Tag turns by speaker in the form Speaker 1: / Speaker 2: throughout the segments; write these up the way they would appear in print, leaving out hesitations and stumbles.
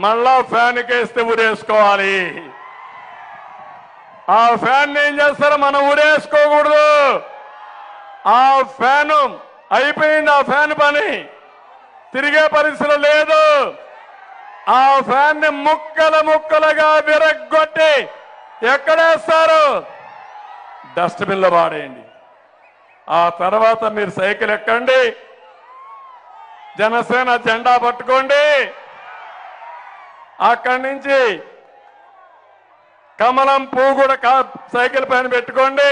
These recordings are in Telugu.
Speaker 1: మళ్ళా ఫ్యాన్ కేస్తే ఊరేసుకోవాలి. ఆ ఫ్యాన్ ఏం చేస్తారో మనం ఊరేసుకోకూడదు. ఆ ఫ్యాన్ అయిపోయింది. ఆ ఫ్యాన్ పని తిరిగే పరిస్థితి లేదు. ఆ ఫ్యాన్ ని ముక్కలు ముక్కలుగా విరగ్గొట్టి ఎక్కడేస్తారు? డస్ట్బిన్ లో వాడేయండి. ఆ తర్వాత మీరు సైకిల్ ఎక్కండి, జనసేన జెండా పట్టుకోండి, అక్కడి నుంచి కమలం పువ్వు కూడా సైకిల్ పైన పెట్టుకోండి,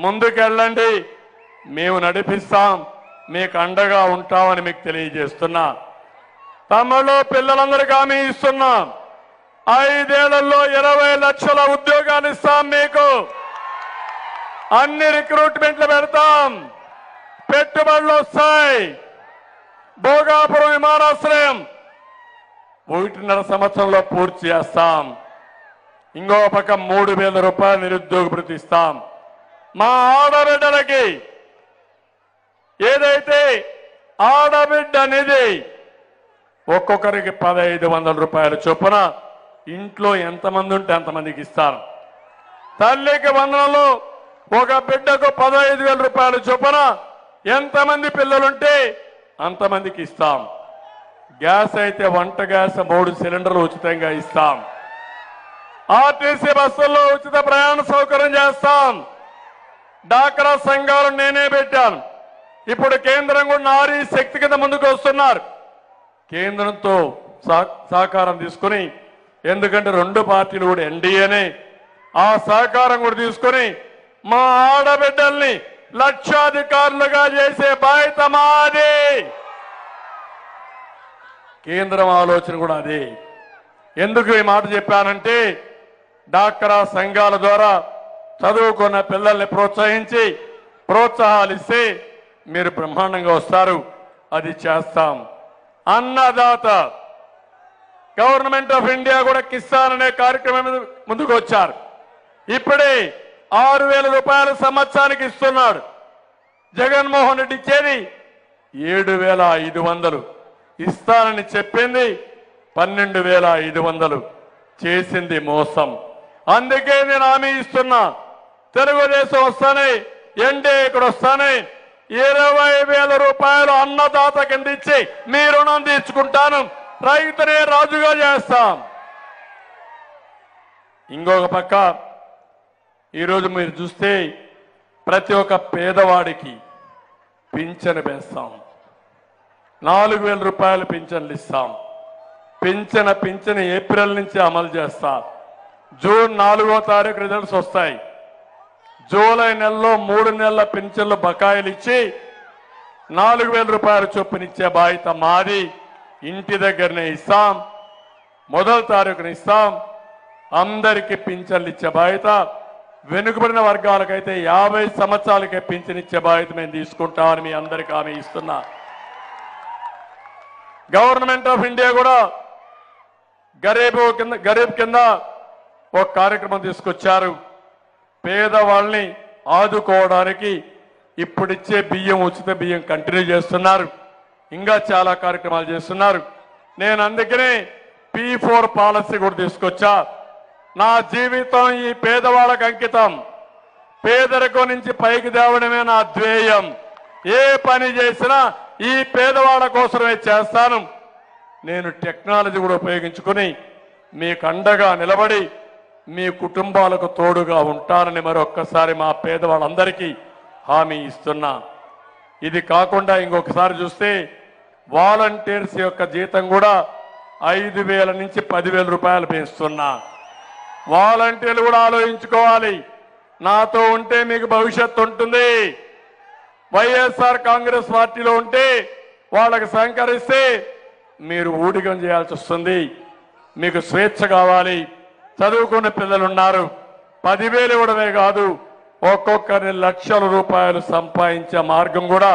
Speaker 1: ముందుకెళ్ళండి. మేము నడిపిస్తాం, మీకు అండగా ఉంటామని మీకు తెలియజేస్తున్నా. తమ్ముళ్ళు పిల్లలందరికీ హామీ ఇస్తున్నాం. 5 ఏళ్లలో 20 లక్షల ఉద్యోగాలు ఇస్తాం. మీకు అన్ని రిక్రూట్మెంట్లు పెడతాం. పెట్టుబడులు వస్తాయి. భోగాపురం విమానాశ్రయం 1.5 సంవత్సరంలో పూర్తి చేస్తాం. ఇంకో పక్క 3,000 రూపాయలు నిరుద్యోగ భృతి ఇస్తాం. మా ఆడబిడ్డలకి ఏదైతే ఆడబిడ్డ అనేది ఒక్కొక్కరికి 1,500 రూపాయల చొప్పున ఇంట్లో ఎంతమంది ఉంటే అంతమందికి ఇస్తారు. తల్లికి వందనలు ఒక బిడ్డకు 15,000 రూపాయల చొప్పున ఎంతమంది పిల్లలుంటే అంతమందికి ఇస్తాం. గ్యాస్ అయితే వంట గ్యాస్ 3 సిలిండర్లు ఉచితంగా ఇస్తాం. ఆర్టీసీ బస్సుల్లో ఉచిత ప్రయాణ సౌకర్యం చేస్తాం. డాక్రా సంఘాలు నేనే పెట్టాను. ఇప్పుడు కేంద్రం కూడా నారీ శక్తి కింద ముందుకు వస్తున్నారు. కేంద్రంతో సహకారం తీసుకుని, ఎందుకంటే 2 పార్టీలు కూడా ఎన్డీఏనే, ఆ సహకారం కూడా తీసుకుని మా ఆడబిడ్డల్ని లక్షాధికారులుగా చేసే బాధ్యత మాది. కేంద్రం ఆలోచన కూడా అదే. ఎందుకు ఈ మాట చెప్పానంటే, డాక్రా సంఘాల ద్వారా చదువుకున్న పిల్లల్ని ప్రోత్సహించి ప్రోత్సాహాలు ఇస్తే మీరు బ్రహ్మాండంగా వస్తారు. అది చేస్తాం. అన్నదాత గవర్నమెంట్ ఆఫ్ ఇండియా కూడా కిసాన్ అనే కార్యక్రమం ముందుకు వచ్చారు. ఇప్పుడే 6,000 రూపాయలు సంవత్సరానికి ఇస్తున్నాడు. జగన్మోహన్ రెడ్డి ఇచ్చేది 7,500 ఇస్తానని చెప్పింది 12,500 చేసింది మోసం. అందుకే నేను హామీ ఇస్తున్నా, తెలుగుదేశం వస్తానే, ఎన్డీఏ ఇక్కడ వస్తానే 20,000 రూపాయలు అన్నదాత కింద ఇచ్చి మీ రుణం తీర్చుకుంటాను. రైతునే రాజుగా చేస్తాం. ఇంకొక పక్క ఈరోజు మీరు చూస్తే ప్రతి ఒక్క పేదవాడికి పింఛను వేస్తాం. 4,000 రూపాయలు పింఛన్లు ఇస్తాం. పింఛను ఏప్రిల్ నుంచి అమలు చేస్తాం. జూన్ 4వ తారీఖు రిజల్ట్స్ వస్తాయి. జూలై నెలలో 3 నెలల పింఛన్లు బకాయిలు ఇచ్చి 4,000 రూపాయల చొప్పున ఇచ్చే బాధ్యత మాది. ఇంటి దగ్గరనే ఇస్తాం. 1వ తారీఖున ఇస్తాం. అందరికీ పింఛన్లు ఇచ్చే బాధ్యత, వెనుకబడిన వర్గాలకైతే 50 సంవత్సరాలకే పింఛన్ ఇచ్చే బాధ్యత మేము తీసుకుంటామని మీ అందరికీ హామీ ఇస్తున్నా. గవర్నమెంట్ ఆఫ్ ఇండియా కూడా గరీబ్ కింద ఒక కార్యక్రమం తీసుకొచ్చారు. పేదవాళ్ళని ఆదుకోవడానికి ఇప్పుడిచ్చే బియ్యం, ఉచిత బియ్యం కంటిన్యూ చేస్తున్నారు. ఇంకా చాలా కార్యక్రమాలు చేస్తున్నారు. నేను అందుకనే P4 పాలసీ కూడా తీసుకొచ్చా. నా జీవితం ఈ పేదవాళ్ళకు అంకితం. పేదరికం నుంచి పైకి తేవడమే నా ధ్యేయం. ఏ పని చేసినా ఈ పేదవాళ్ళ కోసమే చేస్తాను. నేను టెక్నాలజీ కూడా ఉపయోగించుకుని మీకు అండగా నిలబడి మీ కుటుంబాలకు తోడుగా ఉంటానని మరొక్కసారి మా పేదవాళ్ళందరికీ హామీ ఇస్తున్నా. ఇది కాకుండా ఇంకొకసారి చూస్తే వాలంటీర్స్ యొక్క జీతం కూడా 5,000 నుంచి 10,000 రూపాయలు పెంచుతున్నా. వాలంటీర్లు కూడా ఆలోచించుకోవాలి. నాతో ఉంటే మీకు భవిష్యత్తు ఉంటుంది. వైఎస్ఆర్ కాంగ్రెస్ పార్టీలో ఉంటే వాళ్ళకి సహకరిస్తే మీరు ఊడిగం చేయాల్సి వస్తుంది. మీకు స్వేచ్ఛ కావాలి. చదువుకున్న పిల్లలు ఉన్నారు. 10,000 ఇవ్వడమే కాదు, ఒక్కొక్కరిని లక్షల రూపాయలు సంపాదించే మార్గం కూడా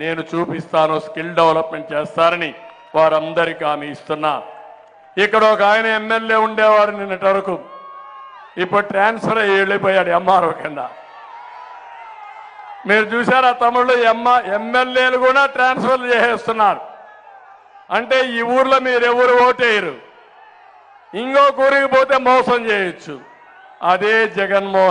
Speaker 1: నేను చూపిస్తాను. స్కిల్ డెవలప్మెంట్ చేస్తారని వారందరికీ హామీ ఇస్తున్నా. ఇక్కడ ఒక ఆయన ఎమ్మెల్యే ఉండేవాడు నిన్నటి వరకు, ఇప్పుడు ట్రాన్స్ఫర్ అయ్యి వెళ్ళిపోయాడు ఎంఆర్ఓ కింద. మీరు చూసారా తమ్ముళ్ళు, ఎమ్మెల్యేలు కూడా ట్రాన్స్ఫర్ చేసేస్తున్నారు. అంటే ఈ ఊర్లో మీరు ఎవరు ఓటేయరు, ఇంకో ఊరికి పోతే మోసం చేయొచ్చు. అదే జగన్మోహన్